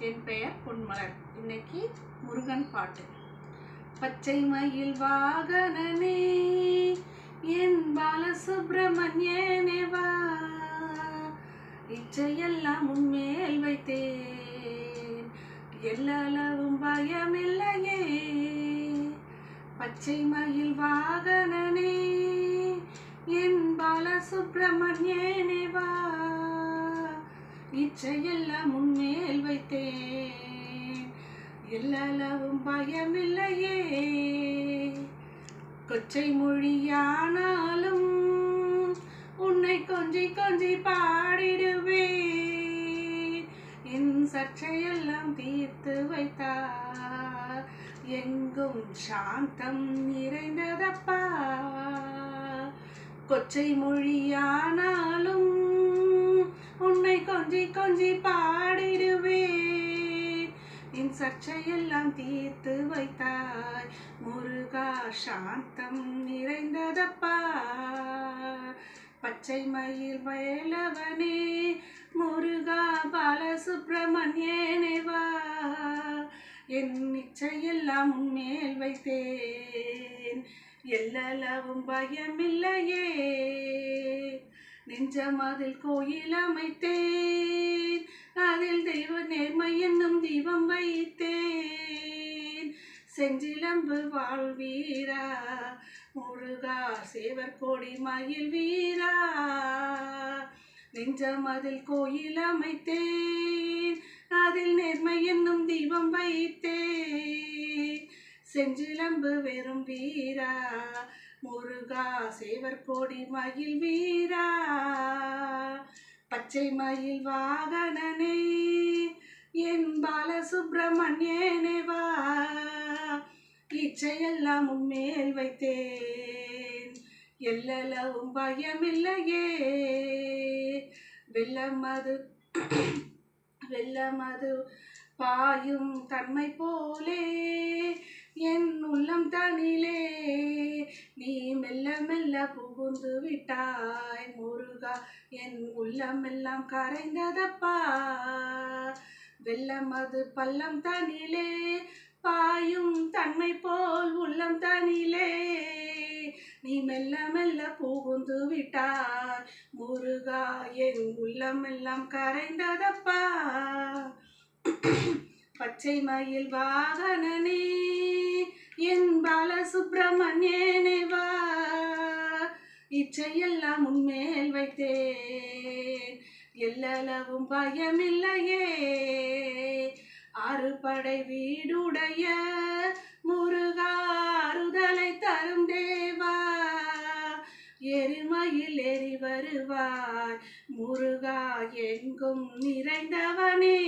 என் பெயர் பொன்மலர். இன்னைக்கு முருகன் பாட்டு. பச்சை மயில் வாகனனே என் பாலசுப்ரமணியனே வா, இச்சையெல்லாம் உன்மேல் வைத்தேன், எல்லளவும் பயமில்லையே. பச்சை மயில் வாகனனே என் பாலசுப்ரமணியனே வா, இச்சையெல்லாம் உன்மேல் வைத்தேன், எல்லளவும் பயமில்லையே. கொச்சை மொழியானாலும் உன்னை கொஞ்சி கொஞ்சி பாடிடுவேன், என் சர்ச்சையெல்லாம் தீர்த்து வைத்தார், எங்கும் சாந்தம் நிறைந்ததப்பா. கொச்சை மொழியானாலும் உன்னை கொஞ்சி கொஞ்சி பாடிடுவேன், என் சர்ச்சையெல்லாம் தீர்த்து வைத்தாய், முருகா சாந்தம் நிறைந்ததப்பா. பச்சை மயில் வேலவனே முருகா பாலசுப்ரமணியனே வா, என் இச்சையெல்லாம் உன்மேல் வைத்தேன், எல்லளவும் பயமில்லையே. நெஞ்சமதில் கோயில் அமைத்தேன், அதில் தெய்வ நேர்மை என்னும் தீபம் வைத்தேன், செஞ்சிலம்பு வாழ்வீரா முருகா சேவர் கோடி மயில் வீரா. நெஞ்சமதில் கோயில் அமைத்தேன், அதில் நேர்மை என்னும் தீபம் வைத்தேன், செஞ்சிலம்பு வெறும் வீரா முருகா சேவர் கோடி மயில் வீரா. பச்சை மயில் வாகனனே என் பாலசுப்ரமணியனே வா, இச்சையெல்லாம் உன்மேல் வைத்தேன், எல்லளவும் பயமில்லையே. வெள்ளமது பாயும் தன்மை போலே என் உள்ளம் தனிலே நீ மெல்ல மெல்ல புகுந்து விட்டாய், முருகா என் உள்ளமெல்லாம் கரைந்ததப்பா. வெள்ளமது பள்ளம் தனிலே பாயும் தன்மை போல் உள்ளம் தனிலே நீ மெல்ல மெல்ல புகுந்து விட்டாய், முருகா என் உள்ளமெல்லாம் கரைந்ததப்பா. பச்சை மயில் வாகனனே என் பாலசுப்ரமணியனே வா, இச்சையெல்லாம் உன்மேல் வைத்தேன், எல்லளவும் பயமில்லையே. அறுபடை வீடுடைய முருகா அறுதலை தரும் தேவா, எருமையில் ஏறி வருவாய் முருகா எங்கும் நிறைந்தவனே.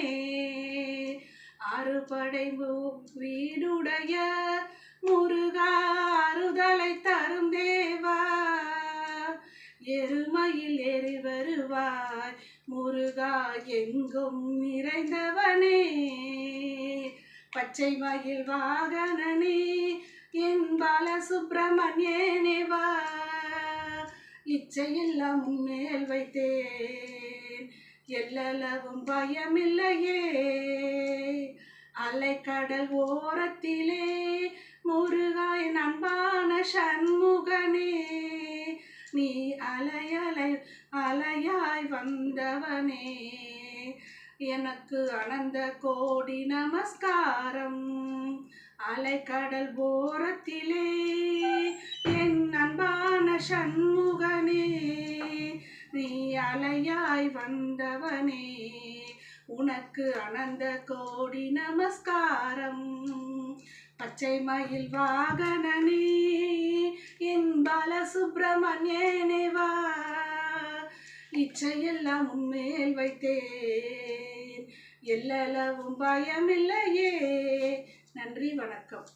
அறுபடை வீடுடைய முருகா அறுதலை தரும் தேவா, எருமையில் ஏறி வருவாய் முருகா எங்கும் நிறைந்தவனே. பச்சை மயில் வாகனனே என் பாலசுப்ரமணியனே வா, இச்சையெல்லாம் உன்மேல் வைத்தேன், எல்லளவும் பயமில்லையே. அலைக்கடல் ஓரத்திலே முருகா என் அன்பான சண்முகனே, நீ அலையாய் வந்தவனே, எனக்கு அனந்த கோடி நமஸ்காரம். அலைக்கடல் ஓரத்திலே என் அன்பான சண்முகனே, நீ அலையாய் வந்தவனே, உனக்கு அனந்த கோடி நமஸ்காரம். பச்சை மயில் வாகனனே என் பாலசுப்ரமணியனே வா, இச்சையெல்லாம் உன்மேல் வைத்தேன், எல்லளவும் பயமில்லையே. நன்றி, வணக்கம்.